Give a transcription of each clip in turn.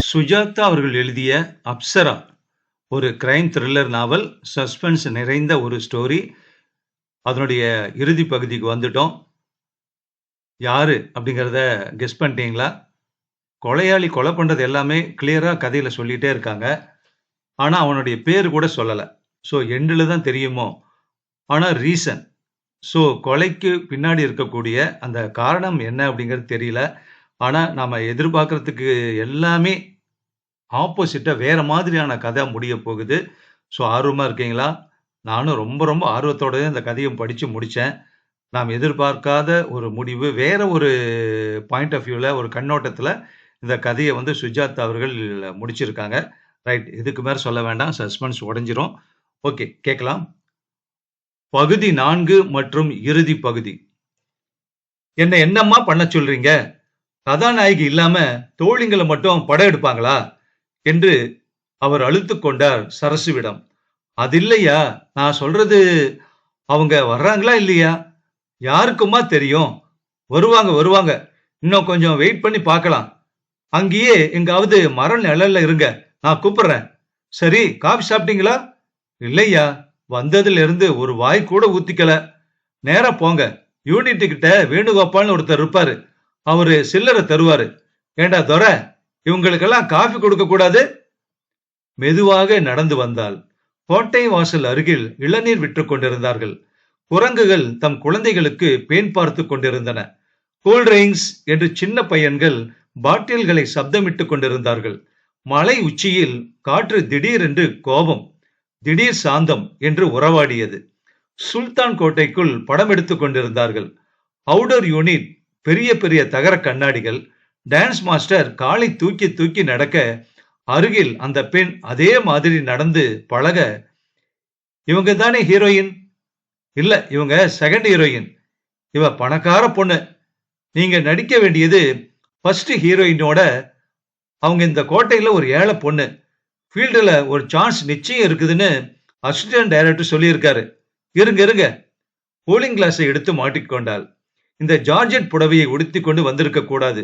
சுஜாதா அவர்கள் எழுதிய அப்சரா ஒரு கிரைம் த்ரில்லர் நாவல். சஸ்பென்ஸ் நிறைந்த ஒரு ஸ்டோரி. அதனுடைய இறுதி பகுதிக்கு வந்துட்டோம். யாரு அப்படிங்கிறத கெஸ் பண்ணிட்டீங்களா? கொலையாளி கொலை பண்றது எல்லாமே கிளியரா கதையில சொல்லிட்டே இருக்காங்க. ஆனா அவனுடைய பேர் கூட சொல்லல. ஸோ எண்டுல தான் தெரியுமோ. ஆனா ரீசன், ஸோ கொலைக்கு பின்னாடி இருக்கக்கூடிய அந்த காரணம் என்ன அப்படிங்கிறது தெரியல. ஆனா நாம எதிர்பார்க்கறதுக்கு எல்லாமே ஆப்போசிட்டா வேற மாதிரியான கதை முடிய போகுது. ஸோ ஆர்வமா இருக்கீங்களா? நானும் ரொம்ப ரொம்ப ஆர்வத்தோட இந்த கதையும் படிச்சு முடிச்சேன். நாம் எதிர்பார்க்காத ஒரு முடிவு, வேற ஒரு பாயிண்ட் ஆஃப் வியூல ஒரு கண்ணோட்டத்துல இந்த கதைய வந்து சுஜாதா அவர்கள் முடிச்சிருக்காங்க. ரைட். இதுக்கு மேல சொல்ல வேண்டாம். சஸ்பென்ஸ் உடைஞ்சிரும். ஓகே, கேட்கலாம். பகுதி 4 மற்றும் இறுதி பகுதி. என்னம்மா பண்ண சொல்றீங்க? கதாநாயகி இல்லாம தோழிங்கள மட்டும் படம் எடுப்பாங்களா? என்று அவர் அழுத்துக் கொண்டார் சரசுவிடம். அதில்லையா, நான் சொல்றது அவங்க வர்றாங்களா இல்லையா? யாருக்குமா தெரியும்? வருவாங்க வருவாங்க. இன்னும் கொஞ்சம் வெயிட் பண்ணி பார்க்கலாம். அங்கேயே எங்காவது மர நிழல்ல இருங்க. நான் கூப்பிடுறேன். சரி, காபி சாப்பிட்டீங்களா? இல்லையா, வந்ததுல இருந்து ஒரு வாய் கூட ஊத்திக்கல. நேரா போங்க. யூனிட் கிட்ட வேணுகோபால்னு ஒருத்தர் இருப்பாரு. அவரு சில்லறை தருவாரு. ஏண்டா துரை, இவங்களுக்கெல்லாம் காஃபி கொடுக்க கூடாது? மெதுவாக நடந்து வந்தாள். கோட்டை வாசல் அருகில் இளநீர் விற்றுக் கொண்டிருந்தார்கள். குரங்குகள் தம் குழந்தைகளுக்கு பேன் பார்த்து கொண்டிருந்தன. கூல்ட்ரிங்க்ஸ் என்று சின்ன பையன்கள் பாட்டில்களை சப்தமிட்டுக் கொண்டிருந்தார்கள். மலை உச்சியில் காற்று திடீரென்று கோபம், திடீர் சாந்தம் என்று உறவாடியது. சுல்தான் கோட்டைக்குள் படம் எடுத்துக் கொண்டிருந்தார்கள். அவுடர் யூனிட் பெரிய பெரிய தகர கண்ணாடிகள். டான்ஸ் மாஸ்டர் காலை தூக்கி தூக்கி நடக்க, அருகில் அந்த பெண் அதே மாதிரி நடந்து பழக. இவங்க தானே ஹீரோயின்? இல்ல, இவங்க செகண்ட் ஹீரோயின். இவ பணக்கார பொண்ணு. நீங்க நடிக்க வேண்டியது ஃபர்ஸ்ட் ஹீரோயினோட. அவங்க இந்த கோட்டையில ஒரு ஏழை பொண்ணு. ஃபீல்டுல ஒரு சான்ஸ் நிச்சயம் இருக்குதுன்னு அசிஸ்டன்ட் டைரக்டர் சொல்லியிருக்காரு. இருங்க இருங்க. கூலிங் கிளாஸை எடுத்து மாட்டிக்கொண்டாள். இந்த ஜார்ஜெட் புடவையை உடுத்தி கொண்டு வந்திருக்க கூடாது.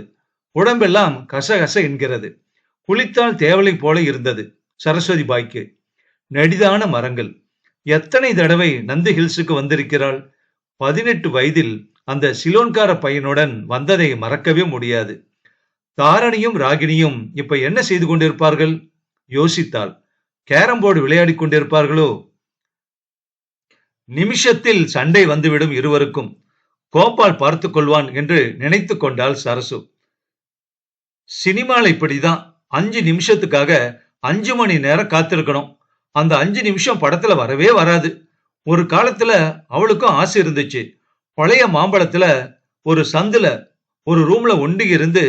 உடம்பெல்லாம் கசகச என்கிறது. குளித்தால் தேவலை போல இருந்தது சரஸ்வதி பாய்க்கு. நெடிதான மரங்கள். எத்தனை தடவை நந்தி ஹில்ஸுக்கு வந்திருக்கிறாள். 18 வயதில் அந்த சிலோன்கார பையனுடன் வந்ததை மறக்கவே முடியாது. தாரணியும் ராகினியும் இப்ப என்ன செய்து கொண்டிருப்பார்கள்? யோசித்தாள். கேரம் போர்டு விளையாடி கொண்டிருப்பார்களோ? நிமிஷத்தில் சண்டை வந்துவிடும் இருவருக்கும். கோபால் பார்த்துக் கொள்வான் என்று நினைத்து கொண்டாள் சரசு. சினிமால இப்படிதான். 5 நிமிஷத்துக்காக 5 மணி நேரம் காத்திருக்கணும். அந்த 5 நிமிஷம் படத்துல வரவே வராது. ஒரு காலத்துல அவளுக்கும் ஆசை இருந்துச்சு. பழைய மாம்பழத்துல ஒரு சந்துல ஒரு ரூம்ல ஒண்டி இருந்து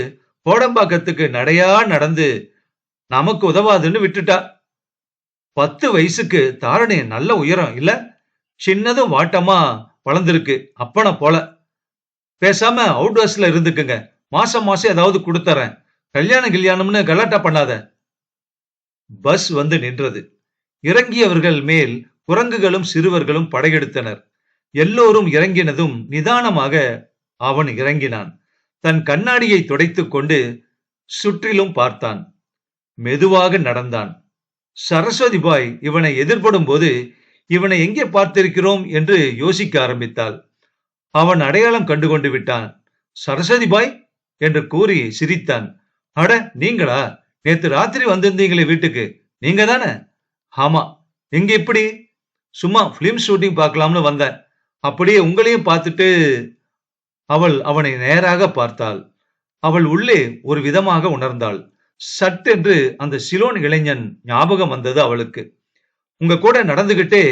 கோடம்பாக்கத்துக்கு நடையா நடந்து நமக்கு உதவாதுன்னு விட்டுட்டா. 10 வயசுக்கு தாரணி நல்ல உயரம் இல்ல? சின்னதும் வாட்டமா வளர்ந்துருக்கு. அப்பன போல. பேசாம அவுட் ஹவுஸ்ல இருந்துக்குங்க. மாசம் மாசம் ஏதாவது கொடுத்தறேன். கல்யாணம்னு கலாட்டா பண்ணாத. பஸ் வந்து நின்றது. இறங்கியவர்கள் மேல் குரங்குகளும் சிறுவர்களும் படையெடுத்தனர். எல்லோரும் இறங்கினதும் நிதானமாக அவன் இறங்கினான். தன் கண்ணாடியை துடைத்துக் கொண்டு சுற்றிலும் பார்த்தான். மெதுவாக நடந்தான். சரஸ்வதி பாய் இவனை எதிர்படும் போது இவனை எங்கே பார்த்திருக்கிறோம் என்று யோசிக்க ஆரம்பித்தாள். அவன் அடையாளம் கண்டுகொண்டு விட்டான். சரஸ்வதி பாய் என்று கூறி சிரித்தான். அட, நீங்களா? நேத்து ராத்திரி வந்திருந்தீங்களே வீட்டுக்கு, நீங்க தானே? ஆமா. எங்க இப்படி? சும்மா பிலிம் ஷூட்டிங் பார்க்கலாம்னு வந்தேன். அப்படியே உங்களையும் பார்த்துட்டு. அவள் அவனை நேராக பார்த்தாள். அவள் உள்ளே ஒரு விதமாக உணர்ந்தாள். சட்டென்று அந்த சிலோன் இளைஞன் ஞாபகம் வந்தது அவளுக்கு. உங்க கூட நடந்துகிட்டே,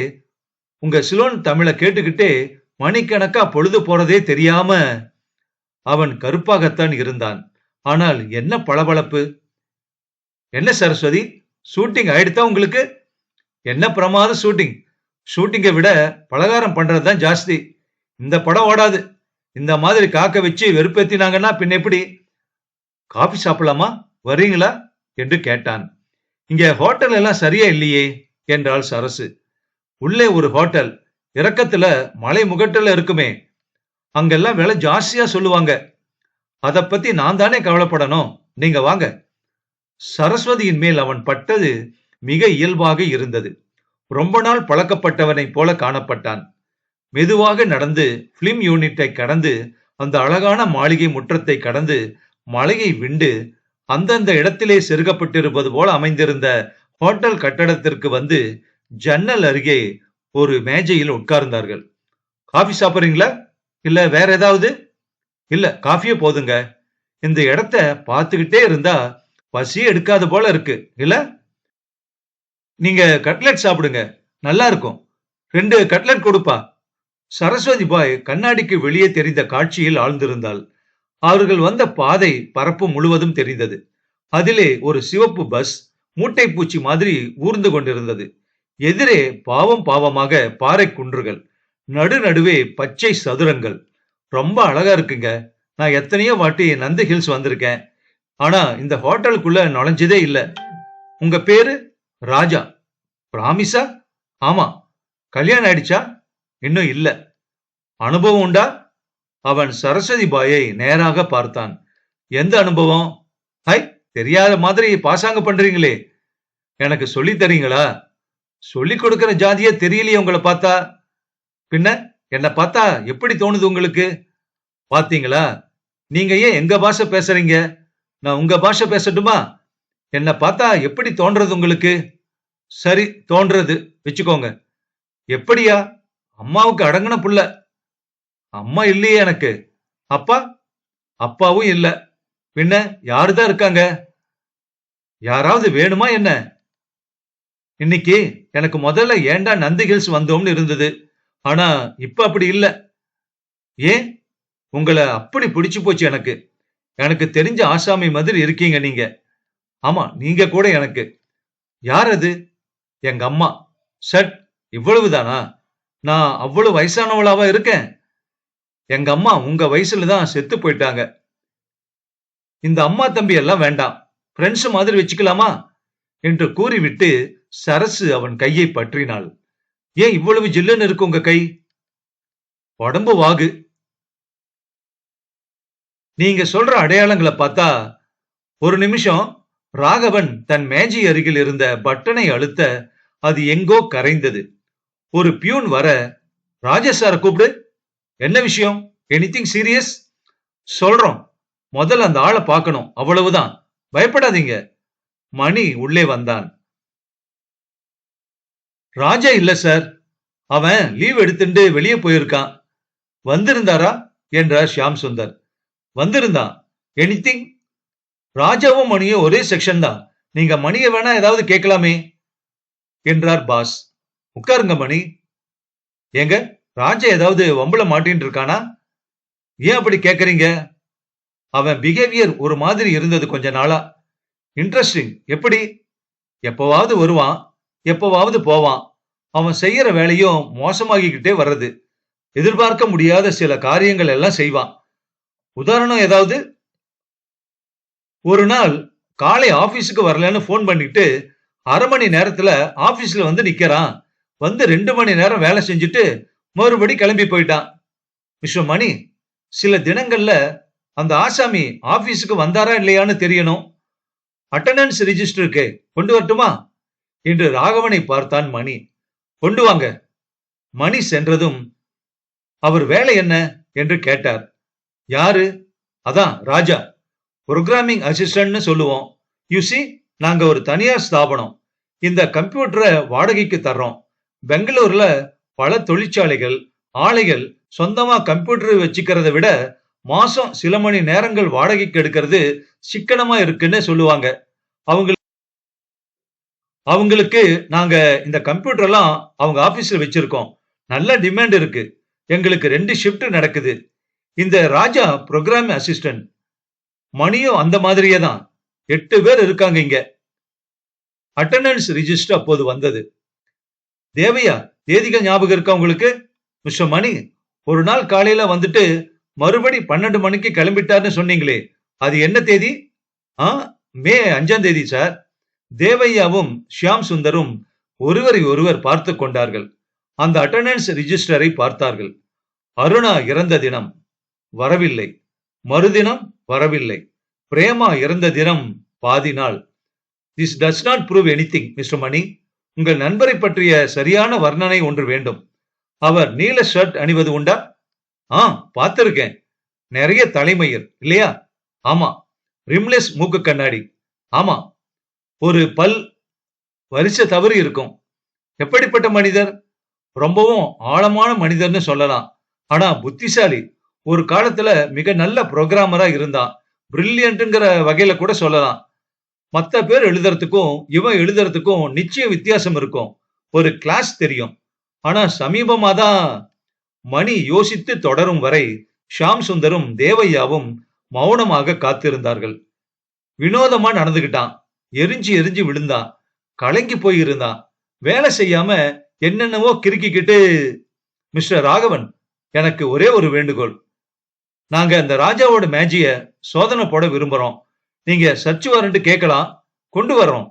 உங்க சிலோன் தமிழை கேட்டுக்கிட்டே மணிக்கணக்கா பொழுது போறதே தெரியாம. அவன் கருப்பாகத்தான் இருந்தான். ஆனால் என்ன பளபளப்பு! என்ன சரஸ்வதி, ஷூட்டிங் ஆயிடுத்தா உங்களுக்கு? என்ன பிரமாத ஷூட்டிங்! ஷூட்டிங்கை விட பலகாரம் பண்றதுதான் ஜாஸ்தி. இந்த படம் ஓடாது. இந்த மாதிரி காக்க வச்சு வெறுப்பேத்தினாங்கன்னா பின் எப்படி? காபி சாப்பிடலாமா, வர்றீங்களா என்று கேட்டான். இங்க ஹோட்டல் எல்லாம் சரியா இல்லையே என்றாள் சரசு. உள்ளே ஒரு ஹோட்டல் இறக்கத்துல மலை முகட்டுல இருக்குமே, அங்கெல்லாம் விலை ஜாஸ்தியா சொல்லுவாங்க. அத பத்தி நான் தானே கவலைப்படணும். நீங்க வாங்க. சரஸ்வதியின் மேல் அவன் பட்டது மிக இயல்பாக இருந்தது. ரொம்ப நாள் பழக்கப்பட்டவனைப் போல காணப்பட்டான். மெதுவாக நடந்து பிலிம் யூனிட்டை கடந்து அந்த அழகான மாளிகை முற்றத்தை கடந்து மலையை விண்டு அந்தந்த இடத்திலே செருகப்பட்டிருப்பது போல அமைந்திருந்த ஹோட்டல் கட்டடத்திற்கு வந்து ஜன்னல் அருகே ஒரு மேஜையில் உட்கார்ந்தார்கள். காபி சாப்பிடுறீங்களா? இல்ல வேற ஏதாவது? இல்ல, காஃபியே போதுங்க. இந்த இடத்த பார்த்துக்கிட்டே இருந்தா பசி எடுக்காத போல இருக்கு இல்ல? நீங்க கட்லெட் சாப்பிடுங்க, நல்லா இருக்கும். 2 கட்லெட் கொடுப்பா. சரஸ்வதி பாய் கண்ணாடிக்கு வெளியே தெரிந்த காட்சியில் ஆழ்ந்திருந்தாள். அவர்கள் வந்த பாதை பரப்பு முழுவதும் தெரிந்தது. அதிலே ஒரு சிவப்பு பஸ் மூட்டை பூச்சி மாதிரி ஊர்ந்து கொண்டிருந்தது. எதிரே பாவம் பாவமாக பாறை குன்றுகள், நடுவே பச்சை சதுரங்கள். ரொம்ப அழகா இருக்குங்க. நான் எத்தனையோ வாட்டி நந்தி ஹில்ஸ் வந்திருக்கேன். ஆனா இந்த ஹோட்டலுக்குள்ள நுழைஞ்சதே இல்ல. உங்க பேரு? ராஜா. பிராமிஸா? ஆமா. கல்யாணம் ஆயிடுச்சா? இன்னும் இல்ல. அனுபவம் உண்டா? அவன் சரஸ்வதி பாயை நேராக பார்த்தான். எந்த அனுபவம்? ஹை, தெரியாத மாதிரி பாசாங்க பண்றீங்களே. எனக்கு சொல்லி தரீங்களா? சொல்லி கொடுக்கிற ஜாதியே தெரியலையே உங்களை பார்த்தா. பின்ன என்ன பார்த்தா எப்படி தோணுது உங்களுக்கு? பாத்தீங்களா, நீங்க ஏன் எங்க பாஷை பேசுறீங்க? நான் உங்க பாஷை பேசட்டுமா? என்ன பார்த்தா எப்படி தோன்றது உங்களுக்கு? சரி, தோன்றது வச்சுக்கோங்க. எப்படியா? அம்மாவுக்கு அடங்கின புள்ள. அம்மா இல்லையே எனக்கு. அப்பா? அப்பாவும் இல்ல. பின்ன யாருதான் இருக்காங்க? யாராவது வேணுமா என்ன? இன்னைக்கு எனக்கு முதல்ல ஏண்டா நந்தி ஹில்ஸ் வந்தோம்னு இருந்தது. ஆனா இப்ப அப்படி இல்ல. ஏன்? உங்களை அப்படி பிடிச்சு போச்சு எனக்கு. எனக்கு தெரிஞ்ச ஆசாமி மாதிரி இருக்கீங்க நீங்க. ஆமா, நீங்க கூட எனக்கு. யார் அது? எங்க அம்மா. சட், இவ்வளவுதானா? நான் அவ்வளவு வயசானவளாவா இருக்கேன்? எங்க அம்மா உங்க வயசுல தான் செத்து போயிட்டாங்க. இந்த அம்மா தம்பி எல்லாம் வேண்டாம், ஃப்ரெண்ட்ஸ் மாதிரி வச்சுக்கலாமா என்று கூறிவிட்டு சரசு அவன் கையை பற்றினாள். ஏன் இவ்வளவு ஜில்லுன்னு இருக்கு உங்க கை? உடம்பு வாகு. நீங்க சொல்ற அடையாளங்களை பார்த்தா. ஒரு நிமிஷம். ராகவன் தன் மேஜை அருகில் இருந்த பட்டனை அழுத்த அது எங்கோ கரைந்தது. ஒரு பியூன் வர, ராஜேஷ் சார கூப்பிடு. என்ன விஷயம்? Anything serious? சொல்றோம். முதல்ல அந்த ஆளை பார்க்கணும், அவ்வளவுதான். பயப்படாதீங்க. மணி உள்ளே வந்தான். ராஜா இல்ல சார், அவன் லீவ் எடுத்துட்டு வெளியே போயிருக்கான். வந்திருந்தாரா என்றார் ஷியாம் சுந்தர். வந்திருந்தான். எனிதிங்? ராஜாவும் மணியும் ஒரே செக்ஷன் தான். நீங்க மணியை வேணா ஏதாவது கேட்கலாமே என்றார் பாஸ். உட்காருங்க மணி. ஏங்க, ராஜா ஏதாவது வம்புல மாட்டின்னு இருக்கானா? ஏன் அப்படி கேக்குறீங்க? அவன் பிஹேவியர் ஒரு மாதிரி இருந்தது கொஞ்ச நாளா. இன்ட்ரெஸ்டிங். எப்படி? எப்பவாவது வருவான், எப்பவாவது போவான். அவன் செய்யற வேலையும் மோசமாகிக்கிட்டே வர்றது. எதிர்பார்க்க முடியாத சில காரியங்கள் எல்லாம் செய்வான். உதாரணம் ஏதாவது? ஒரு நாள் காலை ஆபீஸுக்கு வரலன்னு போன் பண்ணிட்டு 1/2 மணி நேரத்துல ஆபீஸ்ல வந்து நிக்கிறான். வந்து 2 மணி நேரம் வேலை செஞ்சுட்டு மறுபடி கிளம்பி போயிட்டான். மிஸ்டர் மணி, சில தினங்கள்ல அந்த ஆசாமி ஆபீஸுக்கு வந்தாரா இல்லையான்னு தெரியணும். அட்டெண்டன்ஸ் ரிஜிஸ்டருக்கு கொண்டு வரட்டுமா என்று ராகவனை பார்த்தான் மணி. கொண்டு வாங்க. மணி சென்றதும், அவர் வேலை என்ன என்று கேட்டார். யாரு? அதான் ராஜா. புரோகிராமிங் அசிஸ்டன்ட்னு சொல்லுவோம். யூசி, நாங்க ஒரு தனியார் ஸ்தாபனம். இந்த கம்ப்யூட்டரை வாடகைக்கு தர்றோம். பெங்களூர்ல பல தொழிற்சாலைகள், ஆலைகள் சொந்தமா கம்ப்யூட்டர் வச்சுக்கிறத விட மாசம் சில மணி நேரங்கள் வாடகைக்கு எடுக்கிறது சிக்கனமா இருக்குன்னு சொல்லுவாங்க. அவங்களுக்கு நாங்க இந்த கம்ப்யூட்டர் எல்லாம் அவங்க ஆபீஸ்ல வச்சிருக்கோம். நல்ல டிமாண்ட் இருக்கு. எங்களுக்கு 2 ஷிப்ட் நடக்குது. இந்த ராஜா புரோகிராம் அசிஸ்டன்ட், மணியும் அந்த மாதிரியே தான். 8 பேர் இருக்காங்க இங்க. அட்டெண்டன்ஸ் ரிஜிஸ்டர் அப்போது வந்தது. தேவையா, தேதிகள் ஞாபகம் இருக்கா உங்களுக்கு? மிஸ்டர் மணி, ஒரு நாள் காலையில வந்துட்டு மறுபடி 12 மணிக்கு கிளம்பிட்டார்னு சொன்னீங்களே, அது என்ன தேதி? மே 5ஆம் தேதி சார். தேவையாவும் ஷியாம் சுந்தரும் ஒருவரை ஒருவர் பார்த்து கொண்டார்கள். அந்த அட்டெண்டன்ஸ் ரிஜிஸ்டரை பார்த்தார்கள். அருணா இறந்த தினம் வரவில்லை. மறுதினம் வரவில்லை. பிரேமா இறந்த தினம் பாதி நாள். This does not prove anything mister Mani. உங்கள் நண்பரை பற்றிய சரியான வர்ணனை ஒன்று வேண்டும். அவர் நீல ஷர்ட் அணிவது உண்டா? பார்த்திருக்கேன். நிறைய தலைமயிர் இல்லையா? ஆமா. ரிம்லெஸ் மூக்கு கண்ணாடி. ஆமா. ஒரு பல் வரிசை தவறு இருக்கும். எப்படிப்பட்ட மனிதர்? ரொம்பவும் ஆழமான மனிதர்னு சொல்லலாம். ஆனா புத்திசாலி. ஒரு காலத்துல மிக நல்ல புரோகிராமரா இருந்தான். பிரில்லியன்ட்ங்கிற வகையில கூட சொல்லலாம். மத்த பேர் எழுதுறதுக்கும் இவன் எழுதுறதுக்கும் நிச்சய வித்தியாசம் இருக்கும். ஒரு கிளாஸ் தெரியும். ஆனா சமீபமா தான் மணி யோசித்து தொடரும் வரை ஷாம் சுந்தரும் தேவையாவும் மௌனமாக காத்திருந்தார்கள். வினோதமா நடந்துகிட்டான். எரிஞ்சு எரிஞ்சு விழுந்தான். கலங்கி போயிருந்தான். வேலை செய்யாம என்னென்னவோ கிறுக்கிக்கிட்டு, மிஸ்டர் ராகவன், எனக்கு ஒரே ஒரு வேண்டுகோள். நாங்க அந்த ராஜாவோட மேஜிய சோதனை போட விரும்புறோம். நீங்க சர்ச் வாரண்ட் கேட்கலாம், கொண்டு வர்றோம்.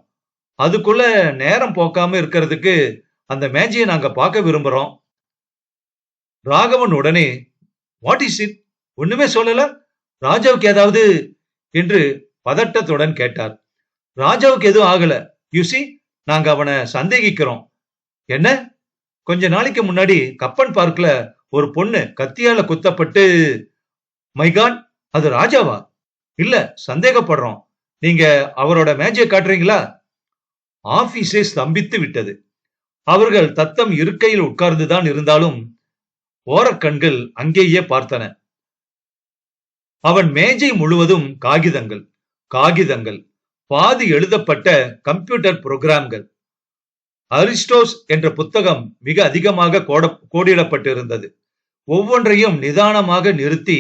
அதுக்குள்ள நேரம் போக்காம இருக்கிறதுக்கு அந்த மேஜியை நாங்க பார்க்க விரும்புறோம். ராகவன் உடனே, வாட் இஸ் இட்? ஒண்ணுமே சொல்லல. ராஜாவுக்கு ஏதாவது என்று பதட்டத்துடன் கேட்டார். ராஜாவுக்கு எதுவும் ஆகல. யூசி, நாங்க அவனை சந்தேகிக்கிறோம். என்ன? கொஞ்ச நாளைக்கு முன்னாடி கப்பன் பார்க்ல ஒரு பொண்ணு கத்தியால குத்தப்பட்டு. மை காட், அது ராஜாவா? இல்ல, சந்தேகப்படுறோம். நீங்க அவரோட மேஜை காட்டுறீங்களா? ஆபீஸே ஸ்தம்பித்து விட்டது. அவர்கள் தத்தம் இருக்கையில் உட்கார்ந்துதான் இருந்தாலும் ஓரக்கண்கள் அங்கேயே பார்த்தன. அவன் மேஜை முழுவதும் காகிதங்கள், காகிதங்கள், பாதி எழுதப்பட்ட கம்ப்யூட்டர் புரோகிராம்கள். அரிஸ்டோஸ் என்ற புத்தகம் மிக அதிகமாக கோடிடப்பட்டிருந்தது. ஒவ்வொன்றையும் நிதானமாக நிறுத்தி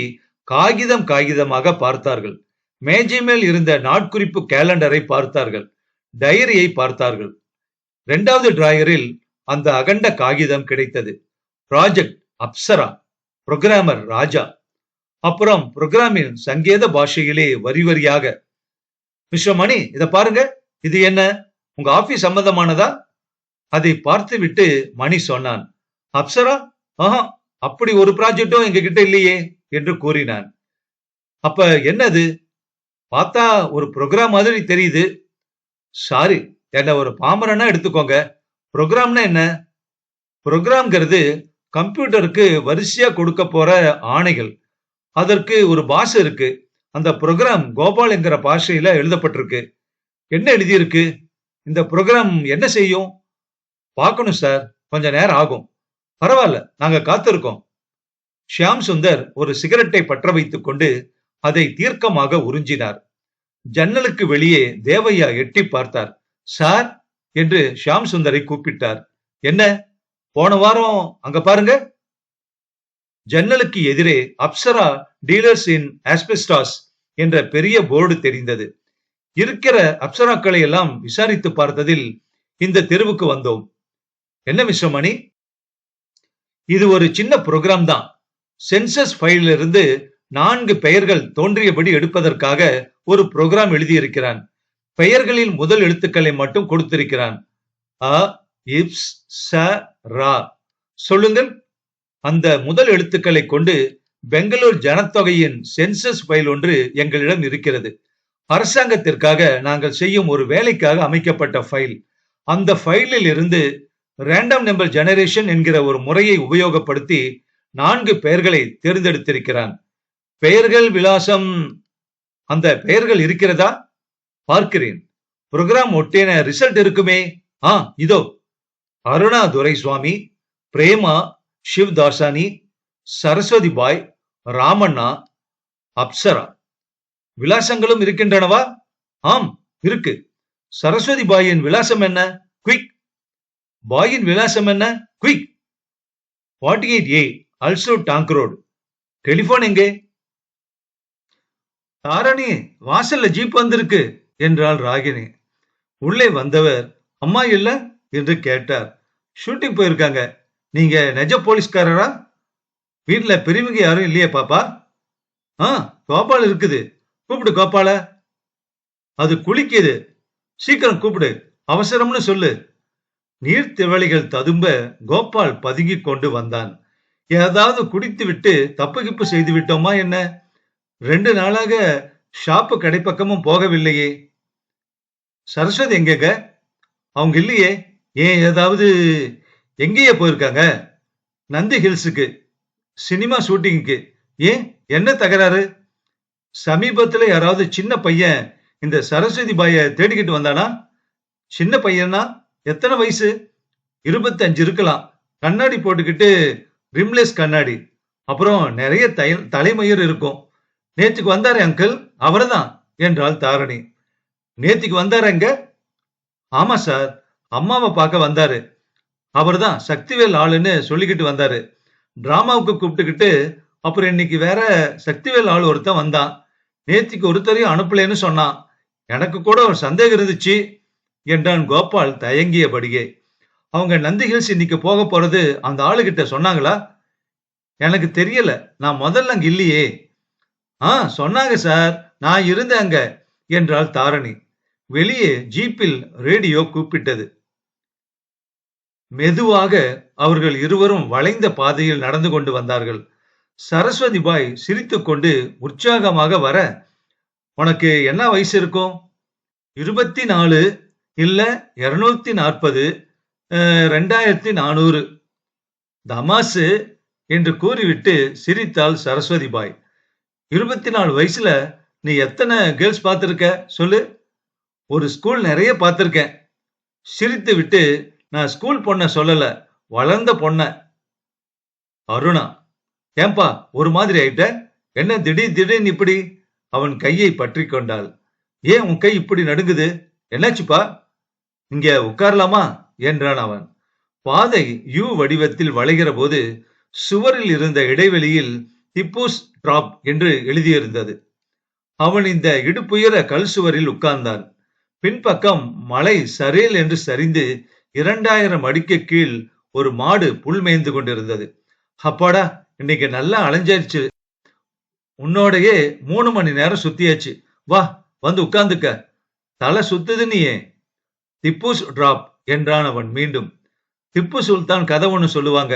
காகிதம் காகிதமாக பார்த்தார்கள். மேஜை மேல் இருந்த நாட்குறிப்பு கேலண்டரை பார்த்தார்கள். டைரியை பார்த்தார்கள். 2வது டிராயரில் அந்த அகண்ட காகிதம் கிடைத்தது. ப்ராஜெக்ட் அப்சரா, புரோகிராமர் ராஜா. அப்புறம் புரோகிராமின் சங்கேத பாஷையிலே வரி வரியாக, மிஸ்டர் மணி, இத பாருங்க. இது என்ன? உங்க ஆபீஸ் சம்பந்தமானதா? அதை பார்த்துவிட்டு மணி சொன்னான், அப்சரா? அப்படி ஒரு ப்ராஜெக்டும் எங்க கிட்ட இல்லையே என்று கூறினான். அப்ப என்னது? பார்த்தா ஒரு புரோகிராம் மாதிரி தெரியுது. சாரி, என்ன ஒரு பாமரனா எடுத்துக்கோங்க. புரோகிராம்னா என்ன? புரோகிராம்ங்கிறது கம்ப்யூட்டருக்கு வரிசையா கொடுக்க போற ஆணைகள். அதற்கு ஒரு பாஷை இருக்கு. அந்த புரோகிராம் கோபால் என்கிற பாஷையில எழுதப்பட்டிருக்கு. என்ன எழுதியிருக்கு? இந்த புரோகிராம் என்ன செய்யும்? பார்க்கணும் சார், கொஞ்ச நேரம் ஆகும். பரவாயில்ல, நாங்க காத்திருக்கோம். ஷியாம் சுந்தர் ஒரு சிகரெட்டை பற்ற வைத்துக் கொண்டு அதை தீர்க்கமாக உறிஞ்சினார். ஜன்னலுக்கு வெளியே தேவையா எட்டி பார்த்தார். சார் என்று ஷியாம் சுந்தரை கூப்பிட்டார். என்ன? போன வாரம் அங்க பாருங்க. ஜன்னலுக்கு எதிரே அப்சரா டீலர்ஸ் இன் ஆஸ்பெஸ்டாஸ் என்ற பெரிய போர்டு தெரிந்தது. இருக்கிற அப்சராக்களை எல்லாம் விசாரித்து பார்த்ததில் இந்த தெருவுக்கு வந்தோம். என்ன மிஸ்டர் மணி? இது ஒரு சின்ன புரோகிராம் தான். சென்சஸ் ஃபைலில் இருந்து 4 பெயர்கள் தோன்றியபடி எடுப்பதற்காக ஒரு புரோகிராம் எழுதியிருக்கிறான். பெயர்களில் முதல் எழுத்துக்களை மட்டும் கொடுத்திருக்கிறான். அ, இப்ஸ், ச, ரா. சொல்லுங்கள். அந்த முதல் எழுத்துக்களை கொண்டு பெங்களூர் ஜனத்தொகையின் சென்சஸ் ஃபைல் ஒன்று எங்களிடம் இருக்கிறது. அரசாங்கத்திற்காக நாங்கள் செய்யும் ஒரு வேலைக்காக அமைக்கப்பட்ட ஃபைல். அந்த ஃபைலில் இருந்து ரேண்டம் நம்பர் ஜெனரேஷன் என்கிற ஒரு முறையை உபயோகப்படுத்தி 4 பெயர்களை தேர்ந்தெடுத்திருக்கிறான். பெயர்கள் விலாசம், அந்த பெயர்கள் இருக்கிறதா? பார்க்கிறேன். புரோகிராம் ஒட்டின ரிசல்ட் இருக்குமே. இதோ. அருணா துரைசுவாமி, பிரேமா சிவ்தாசானி, சரஸ்வதி பாய், ராமண்ணா, அப்சரா. விலாசங்களும் இருக்கின்றனவா? ஆம், இருக்கு. சரஸ்வதி பாயின் விலாசம் என்ன? குயிக். பாயின் விலாசம் என்ன? Quick. 48A also tank road. Telephone எங்கே? தாரணி, வாசல்ல ஜீப் வந்திருக்கு என்றாள் ராகினி. உள்ளே வந்தவர், அம்மா இல்ல என்று கேட்டார். ஷூட்டிங் போயிருக்காங்க. நீங்க நெஜ போலீஸ்காரரா? வீட்டுல பெரியவங்க யாரும் இல்லையே பாப்பா? கோபால் இருக்குது. கூப்பிடு கோபால. அது குளிக்குது. சீக்கிரம் கூப்பிடு. அவசரம்னு சொல்லு. நீர்த்திவளிகள் ததும்ப கோபால் பதுங்கி கொண்டு வந்தான். ஏதாவது குடித்து விட்டு தப்பு கிப்பு செய்து விட்டோமா என்ன? 2 நாளாக ஷாப்பு கடைப்பக்கமும் போகவில்லையே. சரஸ்வதி எங்கங்க? அவங்க இல்லையே. ஏன் ஏதாவது எங்கேயே போயிருக்காங்க? நந்தி ஹில்ஸுக்கு, சினிமா ஷூட்டிங்க்கு. ஏன் என்ன தகராறு? சமீபத்துல யாராவது சின்ன பையன் இந்த சரஸ்வதி பாய தேடிக்கிட்டு வந்தானா? சின்ன பையனா? எத்தனை வயசு? 25 இருக்கலாம். கண்ணாடி போட்டுக்கிட்டு, ரிம்லெஸ் கண்ணாடி. அப்புறம் நிறைய தலைமயிர் இருக்கும். நேத்துக்கு வந்தாரே அங்கிள், அவர்தான் என்றாள் தாரணி. நேத்திக்கு வந்தாரங்க? ஆமா சார், அம்மாவை பார்க்க வந்தாரு. அவர்தான் சக்திவேல் ஆளுன்னு சொல்லிக்கிட்டு வந்தாரு. டிராமாவுக்கு கூப்பிட்டுக்கிட்டு, அப்புறம் இன்னைக்கு வேற சக்திவேல் ஆள் ஒருத்தன் வந்தான். நேத்திக்கு ஒருத்தரையும் அனுப்பலன்னு சொன்னான். எனக்கு கூட ஒரு சந்தேகம் இருந்துச்சு என்றான் கோபால் தயங்கியபடியே. அவங்க நந்தி ஹில்ஸ் இன்னைக்கு போக போறது அந்த ஆளுகிட்ட சொன்னாங்களா? எனக்கு தெரியல, நான் முதல்ல அங்க இல்லையே. சொன்னாங்க சார், நான் இருந்தேன் அங்க என்றாள் தாரணி. வெளியே ஜீப்பில் ரேடியோ கூப்பிட்டது. மெதுவாக அவர்கள் இருவரும் வளைந்த பாதையில் நடந்து கொண்டு வந்தார்கள். சரஸ்வதி பாய் சிரித்துக்கொண்டு உற்சாகமாக வர, உனக்கு என்ன வயசு இருக்கும்? 24 இல்ல 240, 2400. தமாசு என்று கூறிவிட்டு சிரித்தாள் சரஸ்வதி பாய். 24 வயசுல நீ எத்தனை கேர்ள்ஸ் பார்த்திருக்க சொல்லு? ஒரு ஸ்கூல் நிறைய பார்த்திருக்கேன். சிரித்து விட்டு, நான் ஸ்கூல் பொண்ண சொல்லல, வளர்ந்த பொண்ண. அருணா, ஏன்பா ஒரு மாதிரி ஆயிட்ட? என்ன திடீர்னு இப்படி? அவன் கையை பற்றி கொண்டாள். ஏன் உன் கை இப்படி நடுங்குது? என்னாச்சுப்பா? இங்க உட்காரலாமா என்றான் அவன். பாதை யூ வடிவத்தில் வளைகிற போது சுவரில் இருந்த இடைவெளியில் திப்பூஸ் டிராப் என்று எழுதியிருந்தது. அவன் இந்த இடுப்புயர கல் சுவரில் உட்கார்ந்தான். பின்பக்கம் மலை சரேல் என்று சரிந்து 2000 அடிக்கு கீழ் ஒரு மாடு புல் மேய்ந்து கொண்டிருந்தது. அப்பாடா, இன்னைக்கு நல்லா அலைஞ்சாச்சு. உன்னோடையே 3 மணி நேரம் சுத்தியாச்சு. வா, வந்து உட்கார்ந்துக்க. தலை சுத்துது நீயே. திப்பூஸ் டிராப் என்றான் அவன் மீண்டும். திப்பு சுல்தான் கதை ஒண்ணு சொல்லுவாங்க.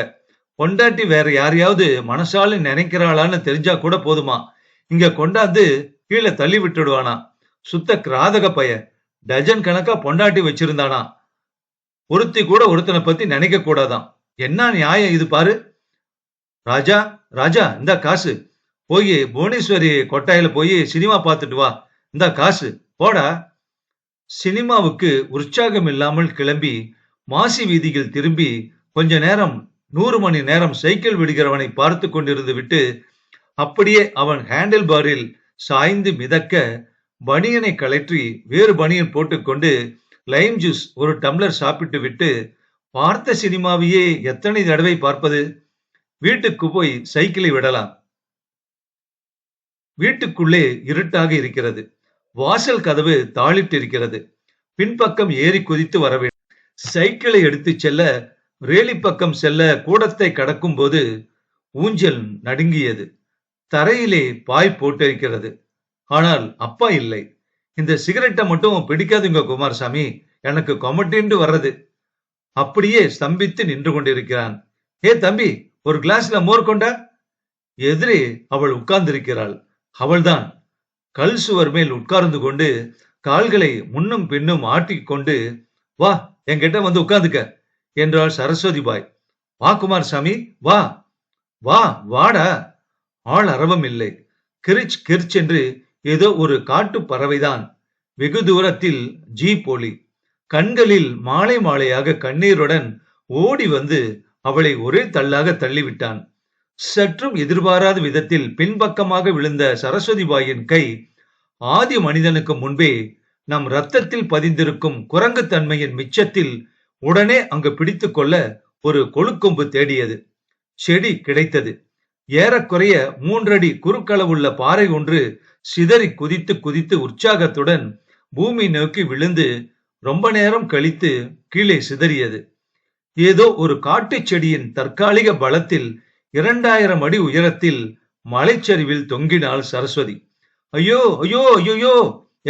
பொண்டாட்டி வேற யாரையாவது மனசால நினைக்கிறாளான்னு தெரிஞ்சா கூட போதுமா, இங்க கொண்டாந்து கீழே தள்ளி விட்டுடுவானா. சுத்த கிராதக பைய. டஜன் கணக்கா பொண்டாட்டி வச்சிருந்தானா. ஒருத்தி கூட ஒருத்தனை பத்தி நினைக்க கூடாதான். என்ன நியாயம் இது பாரு. ராஜா ராஜா, இந்த காசு. போய் புவனேஸ்வரி கொட்டாயில போய் சினிமா பார்த்துட்டு வா. இந்த காசு போடா. சினிமாவுக்கு உற்சாகம் இல்லாமல் கிளம்பி மாசி வீதியில் திரும்பி கொஞ்ச நேரம் 100 மணி நேரம் சைக்கிள் விடுகிறவனை பார்த்து கொண்டிருந்து விட்டு, அப்படியே அவன் ஹேண்டில் பாரில் சாய்ந்து மிதக்க, பனியனை கழற்றி வேறு பனியன் போட்டுக்கொண்டு லைம் ஜூஸ் ஒரு டம்ளர் சாப்பிட்டு விட்டு, பார்த்த சினிமாவையே எத்தனை தடவை பார்ப்பது? வீட்டுக்கு போய் சைக்கிளை விடலாம். வீட்டுக்குள்ளே இருட்டாக இருக்கிறது. வாசல் கதவு தாளிட்டு இருக்கிறது. பின்பக்கம் ஏறி குதித்து வர வேண்டும். சைக்கிளை எடுத்து செல்ல, ரேலி பக்கம் செல்ல கூடத்தை கடக்கும் போது ஊஞ்சல் நடுங்கியது. தரையிலே பாய் போட்டிருக்கிறது. ஆனால் அப்பா இல்லை. இந்த சிகரெட்டை மட்டும் பிடிக்காதுங்க குமாரசாமி, எனக்கு கொமட்டின்று வர்றது. அப்படியே ஸ்தம்பித்து நின்று கொண்டிருக்கிறான். ஏ தம்பி, ஒரு கிளாஸ்ல மோர் கொண்டா. எதிரே அவள் உட்கார்ந்திருக்கிறாள். அவள்தான். கல் சுவர் மேல் உட்கார்ந்து கொண்டு கால்களை முன்னும் பின்னும் ஆட்டிக்கொண்டு, வா என்கிட்ட வந்து உட்கார்ந்துக்க என்றாள் சரஸ்வதி பாய். வா குமாரசாமி, வா வா, வாடா. ஆள் அரவம் இல்லை. கிரிச் கிரிச் என்று ஏதோ ஒரு காட்டு பறவைதான். வெகு தூரத்தில் ஜீப் ஒலி. கண்களில் மாலை மாலையாக கண்ணீருடன் ஓடி வந்து அவளை ஒரே தள்ளாக தள்ளிவிட்டான். சற்றும் எதிர்பாராத விதத்தில் பின்பக்கமாக விழுந்த சரஸ்வதி பாயின் கை ஆதி மனிதனுக்கு முன்பே நம் ரத்தத்தில் பதிந்திருக்கும் குரங்கு தன்மையின் மிச்சத்தில் உடனே அங்கு பிடித்து கொள்ள ஒரு கொழுக்கொம்பு தேடியது. செடி கிடைத்தது. ஏறக்குறைய 3 அடி குறுக்களவுள்ள பாறை ஒன்று சிதறி குதித்து குதித்து உற்சாகத்துடன் பூமி நோக்கி விழுந்து ரொம்ப நேரம் கழித்து கீழே சிதறியது. ஏதோ ஒரு காட்டு செடியின் தற்காலிக பலத்தில் 2000 அடி உயரத்தில் மலைச்சரிவில் தொங்கினாள் சரஸ்வதி. ஐயோ ஐயோ ஐயோ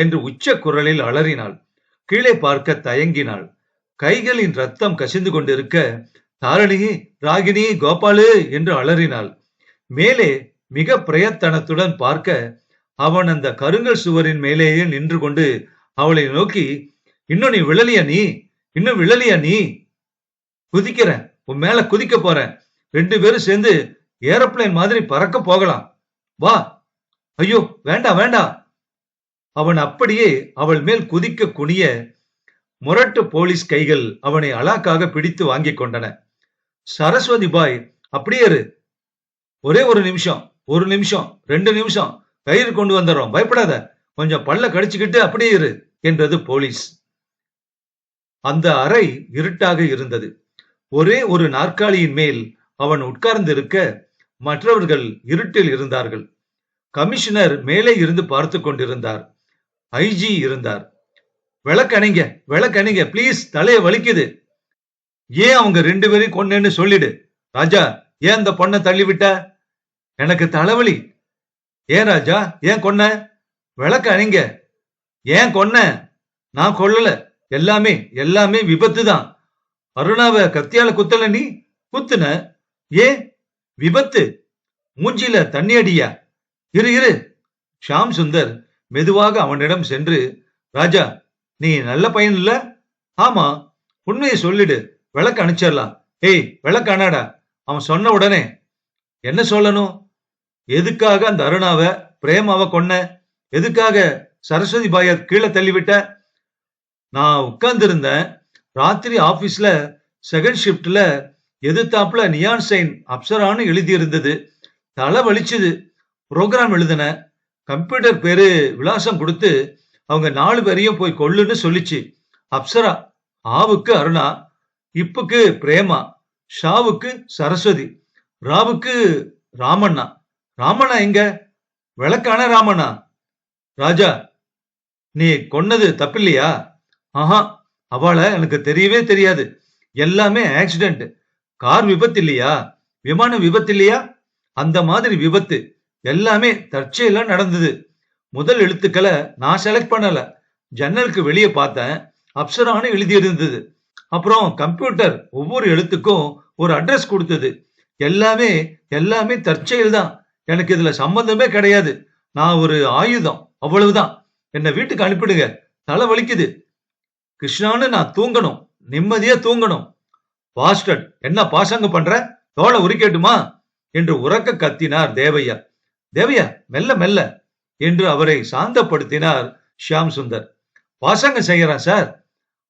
என்று உச்ச குரலில் அலறினாள். கீழே பார்க்க தயங்கினாள். கைகளின் ரத்தம் கசிந்து கொண்டிருக்க, தாரணி, ராகினி, கோபாலு என்று அலறினாள். மேலே மிக பிரயத்தனத்துடன் பார்க்க, அவன் அந்த கருங்கல் சுவரின் மேலேயே நின்று கொண்டு அவளை நோக்கி, இன்னும் நீ விழலியா நீ? இன்னும் விழலியா நீ? குதிக்கிறேன், உன் மேல குதிக்க போறேன். 2 பேரும் சேர்ந்து ஏரோப்ளேன் மாதிரி பறக்க போகலாம். வா. ஐயோ, வேண்டாம் வேண்டாம். அவன் அப்படியே அவள் மேல் குதிக்க குனிய முரட்டு போலீஸ் கைகள் அவனை அலாக்காக பிடித்து வாங்கிக் கொண்டன. சரஸ்வதி பாய், அப்படியே இரு, ஒரே ஒரு நிமிஷம், 2 நிமிஷம், கயிறு கொண்டு வந்துடுறோம், பயப்படாத, கொஞ்சம் பல்ல கடிச்சுக்கிட்டு அப்படியே இரு என்றது போலீஸ். அந்த அறை இருட்டாக இருந்தது. ஒரே ஒரு நாற்காலியின் மேல் அவன் உட்கார்ந்து இருக்க மற்றவர்கள் இருட்டில் இருந்தார்கள். கமிஷனர் மேலே இருந்து பார்த்து கொண்டிருந்தார். ஐஜி இருந்தார். விளக்கணிங்க, விளக்கணிங்க பிளீஸ், தலைய வலிக்குது. ஏன் அவங்க 2 பேரையும் கொன்னேன்னு சொல்லிடு. ராஜா, ஏன் அந்த பொண்ணை தள்ளிவிட்ட? எனக்கு தலைவலி. ஏன் ராஜா, ஏன் கொன்ன? விளக்க அணிங்க. ஏன் கொன்ன? நான் கொல்லல, எல்லாமே எல்லாமே விபத்து தான். அருணாவை கத்தியால குத்தல நீ? குத்துன. ஏன் விபத்து? மூஞ்சில தண்ணி அடியா? இரு இரு. ஷாம் சுந்தர் மெதுவாக அவனிடம் சென்று, ராஜா, நீ நல்ல பையன் இல்ல? ஆமா, உண்மையை சொல்லிடு, விளக்கு அணைச்சிடலாம். ஏய், விளக்கு அணாடா. அவன் சொன்ன உடனே என்ன சொல்லணும்? எதுக்காக அந்த அருணாவை பிரேமாவை கொன்ன? எதுக்காக சரஸ்வதி பாய கீழே தள்ளிவிட்ட? நான் உட்கார்ந்து இருந்தேன். ராத்திரி ஆபீஸ்ல செகண்ட் ஷிப்ட்ல எதிர்த்தாப்புல நியான் சைன் அப்சரான்னு எழுதி இருந்தது. தலை வலிச்சுது. புரோகிராம் எழுதின. கம்ப்யூட்டர் பேரு விலாசம் கொடுத்து அவங்க 4 பேரையும் போய் கொல்லுன்னு சொல்லிச்சு. அப்சரா, ஆவுக்கு அருணா, இப்புக்கு பிரேமா, ஷாவுக்கு சரஸ்வதி, ராவுக்கு ராமண்ணா. ராமண்ணா எங்க? விளக்கான ராமண்ணா. ராஜா, நீ கொன்னது தப்பில்லையா? ஆஹா, அவளை எனக்கு தெரியவே தெரியாது. எல்லாமே ஆக்சிடென்ட். கார் விபத்து இல்லையா? விமான விபத்து இல்லையா? அந்த மாதிரி விபத்து. எல்லாமே தற்செயலா நடந்தது. முதல் எழுத்துக்களை நான் செலக்ட் பண்ணல. ஜன்னலுக்கு வெளியே பார்த்தேன், அப்சரான்னு எழுதி இருந்தது. அப்புறம் கம்ப்யூட்டர் ஒவ்வொரு எழுத்துக்கும் ஒரு அட்ரஸ் கொடுத்தது. எல்லாமே எல்லாமே தற்செயல் தான். எனக்கு இதுல சம்பந்தமே கிடையாது. நான் ஒரு ஆயுதம், அவ்வளவுதான். என்ன வீட்டுக்கு அனுப்பிடுங்க, தலை வலிக்குது. கிருஷ்ணான்னு நான் தூங்கணும், நிம்மதியா தூங்கணும். பாஸ்டர், என்ன பாசங்க பண்ற? தோலை உரிக்கட்டுமா என்று உறக்க கத்தினார் தேவையா. தேவையா, மெல்ல மெல்ல என்று அவரை சாந்தப்படுத்தினார் ஷியாம் சுந்தர். பாசங்க செய்யறான் சார்.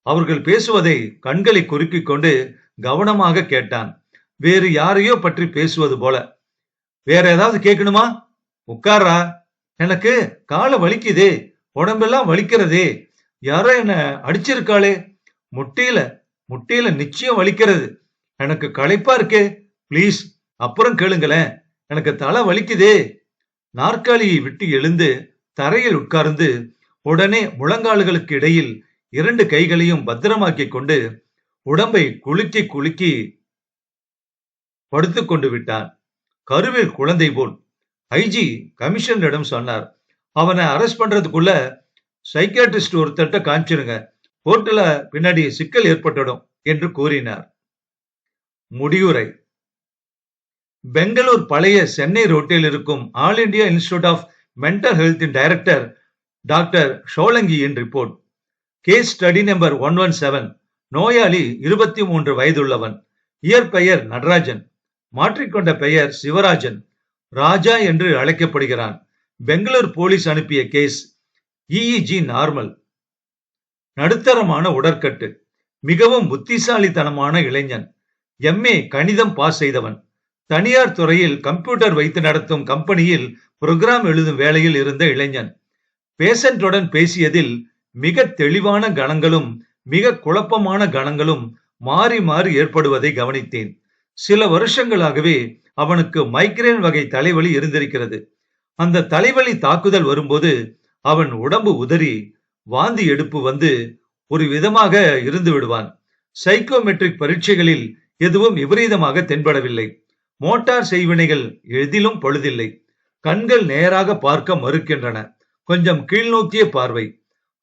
அவர்கள் பேசுவதை கண்களை குறுக்கிக் கொண்டு கவனமாக கேட்டான். வேறு யாரையோ பற்றி பேசுவது போல. வேற ஏதாவது கேட்கணுமா? உட்காரா. எனக்கு காலை வலிக்குதே, உடம்பெல்லாம் வலிக்கிறதே. யாரோ என்ன அடிச்சிருக்காளே. முட்டியில முட்டியில நிச்சயம் வலிக்கிறது. எனக்கு களைப்பா இருக்கே, பிளீஸ் அப்புறம் கேளுங்களேன், எனக்கு தலை வலிக்குதே. நாற்காலியை விட்டு எழுந்து தரையில் உட்கார்ந்து உடனே முழங்கால்களுக்கு இடையில் 2 கைகளையும் பத்திரமாக்கி கொண்டு உடம்பை குலுக்கி குலுக்கி படுத்துக் கொண்டு விட்டான். கருவில் குழந்தை போல். ஐஜி கமிஷனரிடம் சொன்னார், அவனை அரெஸ்ட் பண்றதுக்குள்ள சைக்கியாட்ரிஸ்ட் ஒருத்தட்ட காமிச்சிருங்க, கோர்ட்ல பின்னாடி சிக்கல் ஏற்பட்டுடும் என்று கூறினார். முடிவுரை. பெங்களூர் பழைய சென்னை ரோட்டில் இருக்கும் all India institute of mental ஹெல்த்தின் டைரக்டர் டாக்டர் ஷோலங்கியின் ரிப்போர்ட். Case study number 117. நோயாளி 23 வயதுள்ளவன். இயற்பெயர் நடராஜன். மாற்றிக்கொண்ட பெயர் சிவராஜன். ராஜா என்று அழைக்கப்படுகிறான். பெங்களூர் போலீஸ் அனுப்பிய கேஸ். EEG normal. நடுத்தரமான உடற்கட்டு. மிகவும் புத்திசாலித்தனமான இளைஞன். எம்ஏ கணிதம் பாஸ் செய்தவன். தனியார் துறையில் கம்ப்யூட்டர் வைத்து நடத்தும் கம்பெனியில் புரோகிராம் எழுதும் வேலையில் இருந்த இளைஞன். பேஷண்டுடன் பேசியதில் மிக தெளிவான கணங்களும் மிக குழப்பமான கணங்களும் மாறி மாறி ஏற்படுவதை கவனித்தேன். சில வருஷங்களாகவே அவனுக்கு மைக்ரேன் வகை தலைவலி இருந்திருக்கிறது. அந்த தலைவலி தாக்குதல் வரும்போது அவன் உடம்பு உதறி வாந்தி எடுப்பு வந்து ஒரு விதமாக இருந்து விடுவான். சைக்கோமெட்ரிக் பரீட்சைகளில் எதுவும் விபரீதமாக தென்படவில்லை. மோட்டார் செய்வினைகள் எதிலும் பழுதில்லை. கண்கள் நேராக பார்க்க மறுக்கின்றன. கொஞ்சம் கீழ்நோக்கிய பார்வை.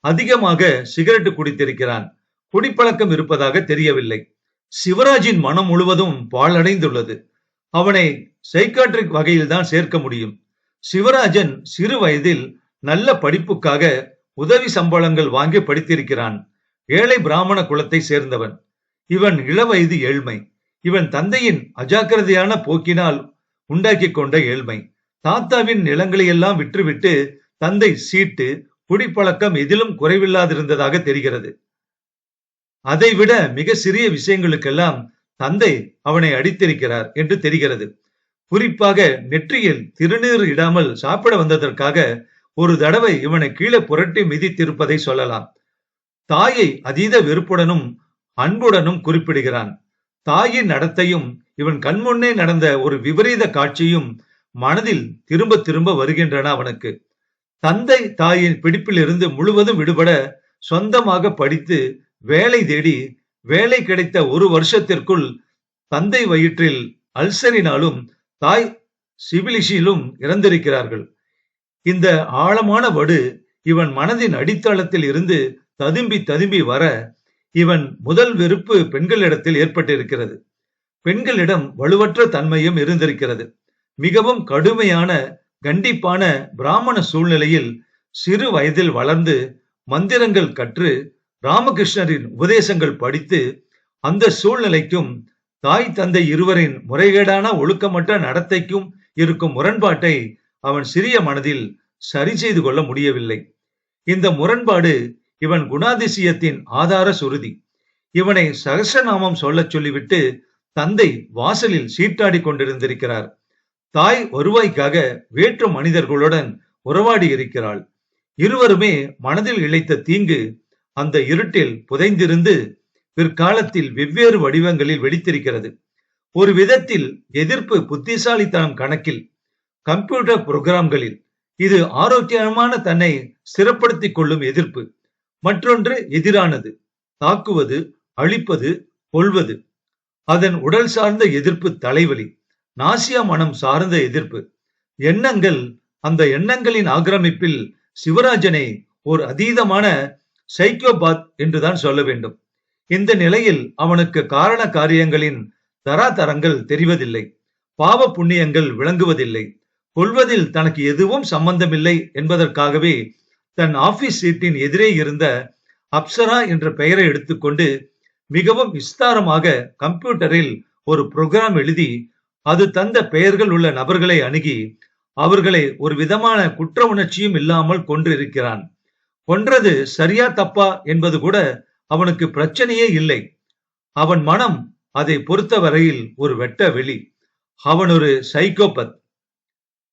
அதிகமாக சிகரெட் குடித்திருக்கிறான். குடிப்பழக்கம் இருப்பதாக தெரியவில்லை. சிவராஜின் மனம் முழுவதும் பாழடைந்துள்ளது. அவனை சைக்காட்ரிக் வகையில் தான் சேர்க்க முடியும். சிவராஜன் சிறு வயதில் நல்ல படிப்புக்காக உதவி சம்பளங்கள் வாங்கி படித்திருக்கிறான். ஏழை பிராமண குலத்தை சேர்ந்தவன். இவன் இளவயது ஏழ்மை. இவன் தந்தையின் அஜாக்கிரதையான போக்கினால் உண்டாக்கி கொண்ட ஏழ்மை. தாத்தாவின் நிலங்களை எல்லாம் விற்றுவிட்டு தந்தை சீட்டு குடிப்பழக்கம் எதிலும் குறைவில்லாதிருந்ததாக தெரிகிறது. அதைவிட மிக சிறிய விஷயங்களுக்கெல்லாம் தந்தை அவனை அடித்திருக்கிறார் என்று தெரிகிறது. குறிப்பாக நெற்றியில் திருநீர் இடாமல் சாப்பிட வந்ததற்காக ஒரு தடவை இவனை கீழே புரட்டி மிதித்திருப்பதை சொல்லலாம். தாயை அதீத வெறுப்புடனும் அன்புடனும் குறிப்பிடுகிறான். தாயின் நடத்தையும் இவன் கண்முன்னே நடந்த ஒரு விபரீத காட்சியும் மனதில் திரும்ப திரும்ப வருகின்றன அவனுக்கு. தந்தை தாயின் பிடிப்பில் இருந்து முழுவதும் விடுபட சொந்தமாக படித்து வேலை தேடி வேலை கிடைத்த ஒரு வருஷத்திற்குள் தந்தை வயிற்றில் அல்சரினாலும் தாய் சிபிலிஷிலும் இறந்திருக்கிறார்கள். இந்த ஆழமான வடு இவன் மனதின் அடித்தளத்தில் இருந்து ததும்பி ததும்பி வர இவன் முதல் வெறுப்பு பெண்களிடத்தில் ஏற்பட்டிருக்கிறது. பெண்களிடம் வலுவற்ற தன்மையும் இருந்திருக்கிறது. மிகவும் கடுமையான கண்டிப்பான பிராமண சூழ்நிலையில் சிறு வயதில் வளர்ந்து மந்திரங்கள் கற்று ராமகிருஷ்ணரின் உபதேசங்கள் படித்து அந்த சூழ்நிலைக்கும் தாய் தந்தை இருவரின் முறைகேடான ஒழுக்கமற்ற நடத்தைக்கும் இருக்கும் முரண்பாட்டை அவன் சிறிய மனதில் சரி செய்து கொள்ள முடியவில்லை. இந்த முரண்பாடு இவன் குணாதிசயத்தின் ஆதார சுருதி. இவனை சகஸ்ரநாமம் சொல்லச் சொல்லிவிட்டு தந்தை வாசலில் சீட்டாடி கொண்டிருந்திருக்கிறார். தாய் வருவாய்க்காக வேற்று மனிதர்களுடன் உறவாடி இருக்கிறாள். இருவருமே மனதில் இழைத்த தீங்கு அந்த இருட்டில் புதைந்திருந்து பிற்காலத்தில் வெவ்வேறு வடிவங்களில் வெடித்திருக்கிறது. ஒரு விதத்தில் எதிர்ப்பு புத்திசாலித்தனம் கணக்கில், கம்ப்யூட்டர் புரோகிராம்களில் இது ஆரோக்கியமான தன்னை ஸ்திரப்படுத்திக் கொள்ளும் எதிர்ப்பு. மற்றொன்று எதிரானது, தாக்குவது, அழிப்பது, கொல்வது. அதன் உடல் சார்ந்த எதிர்ப்பு தலைவலி, நாசியா மனம் சார்ந்த எதிர்ப்பு. எண்ணங்கள், அந்த எண்ணங்களின் ஆக்கிரமிப்பில் சிவராஜனை ஒரு அதீதமான சைக்கோபாத் என்றுதான் சொல்ல வேண்டும். இந்த நிலையில் அவனுக்கு காரண காரியங்களின் தராதரங்கள் தெரிவதில்லை. பாவ புண்ணியங்கள் விளங்குவதில்லை. கொள்வதில் தனக்கு எதுவும் சம்பந்தமில்லை என்பதற்காகவே தன் ஆபீஸ் சீட்டின் எதிரே இருந்த அப்சரா என்ற பெயரை எடுத்துக்கொண்டு மிகவும் விஸ்தாரமாக கம்ப்யூட்டரில் ஒரு புரோகிராம் எழுதி அது தந்த பெயர்கள் உள்ள நபர்களை அணுகி அவர்களை ஒரு விதமான குற்ற உணர்ச்சியும் இல்லாமல் கொன்றிருக்கிறான். கொன்றது சரியா தப்பா என்பது கூட அவனுக்கு பிரச்சனையே இல்லை. அவன் மனம் அதை பொறுத்த வரையில் ஒரு வெட்ட வெளி. அவன் ஒரு சைக்கோபத்.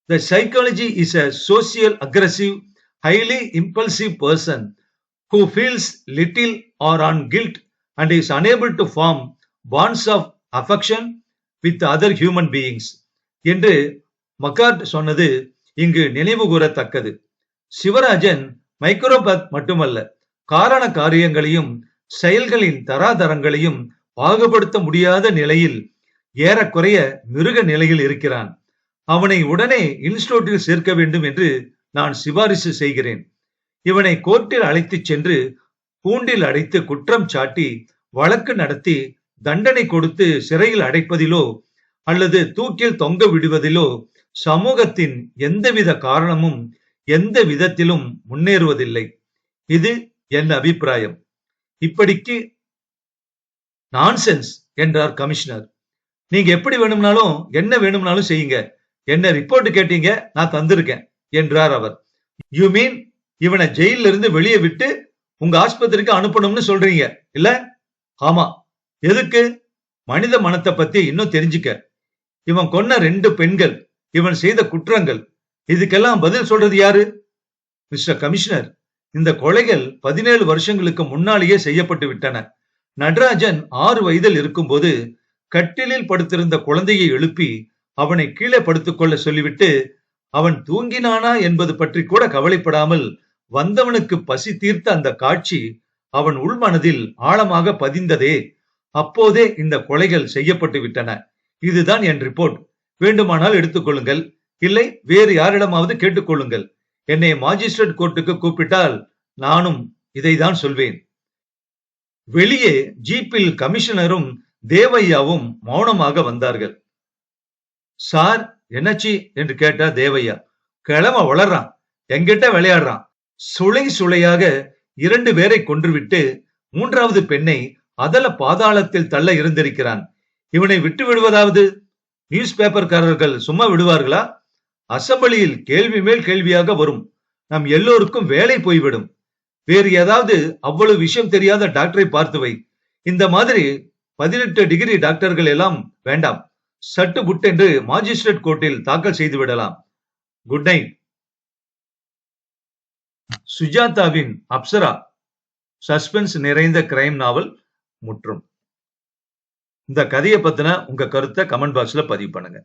The psychology is a social aggressive, highly impulsive person who feels little or on guilt and is unable to form bonds of affection with other human beings என்று மக்கார்ட் சொன்னது இங்கு நினைவு கூறத்தக்கது. சிவராஜன் மைக்ரோபத் மட்டுமல்ல, காரண காரியங்களையும் செயல்களின் தராதரங்களையும் பாகுபடுத்த முடியாத நிலையில் ஏறக்குறைய மிருக நிலையில் இருக்கிறான். அவனை உடனே இன்ஸ்டிடியூட்டில் சேர்க்க வேண்டும் என்று நான் சிபாரிசு செய்கிறேன். இவனை கோர்ட்டில் அழைத்துச் சென்று கூண்டில் அடைத்து குற்றம் சாட்டி வழக்கு நடத்தி தண்டனை கொடுத்து சிறையில் அடைப்பதிலோ அல்லது தூக்கில் தொங்க விடுவதிலோ சமூகத்தின் எந்தவித காரணமும் எந்த விதத்திலும் முன்னேறுவதில்லை. இது என் அபிப்பிராயம். இப்படிக்கு நான்சென்ஸ் என்றார் கமிஷனர். நீங்க எப்படி வேணும்னாலும் என்ன வேணும்னாலும் செய்யுங்க. என்ன ரிப்போர்ட் கேட்டீங்க, நான் தந்திருக்கேன் என்றார் அவர். யூ மீன் இவனை ஜெயில இருந்து வெளியே விட்டு உங்க ஆஸ்பத்திரிக்கு அனுப்பணும்னு சொல்றீங்க இல்ல? ஆமா. எதுக்கு? மனித மனத்தை பத்தி இன்னும் தெரிஞ்சுக்க. இவன் கொன்ன 2 பெண்கள், இவன் செய்த குற்றங்கள், இதுக்கெல்லாம் பதில் சொல்றது யாரு? மிஸ்டர் கமிஷனர், இந்த கொலைகள் 17 வருஷங்களுக்கு முன்னாலேயே செய்யப்பட்டு விட்டன. நடராஜன் 6 வயதில் இருக்கும்போது கட்டிலில் படுத்திருந்த குழந்தையை எழுப்பி அவனை கீழே படுத்துக்கொள்ள சொல்லிவிட்டு அவன் தூங்கினானா என்பது பற்றி கூட கவலைப்படாமல் வந்தவனுக்கு பசி தீர்த்த அந்த காட்சி அவன் உள்மனதில் ஆழமாக பதிந்ததே. அப்போதே இந்த கொலைகள் செய்யப்பட்டு விட்டன. இதுதான் என் ரிப்போர்ட். வேண்டுமானால் எடுத்துக்கொள்ளுங்கள், இல்லை வேறு யாரிடமாவது கேட்டுக்கொள்ளுங்கள். என்னை மாஜிஸ்ட்ரேட் கோர்ட்டுக்கு கூப்பிட்டால் நானும் இதைதான் சொல்வேன். வெளியே ஜீப்பில் கமிஷனரும் தேவையாவும் மௌனமாக வந்தார்கள். சார், என்னாச்சு என்று கேட்டா தேவையா. கிழமை வளர்றான், எங்கிட்ட விளையாடுறான். சுளை சுளையாக 2 பேரை கொன்றுவிட்டு மூன்றாவது பெண்ணை அதல பாதாளத்தில் தள்ள இருந்திருக்கிறான். இவனை விட்டு விடுவதாவது? நியூஸ் பேப்பர்காரர்கள் சும்மா விடுவார்களா? அசெம்பிளியில் கேள்வி மேல் கேள்வியாக வரும். நம் எல்லோருக்கும் வேலை போய்விடும். வேறு ஏதாவது அவ்வளவு விஷயம் தெரியாத டாக்டரை பார்த்து வை. இந்த மாதிரி 18 டிகிரி டாக்டர்கள் எல்லாம் வேண்டாம். சட்டு புட்டென்று மாஜிஸ்ட்ரேட் கோர்ட்டில் தாக்கல் செய்து விடலாம். Good night. சுஜாதாவின் அப்சரா சஸ்பென்ஸ் நிறைந்த கிரைம் நாவல் முற்றும். இந்த கதையை பத்தின உங்க கருத்தை கமெண்ட் பாக்ஸ்ல பதிவு பண்ணுங்க.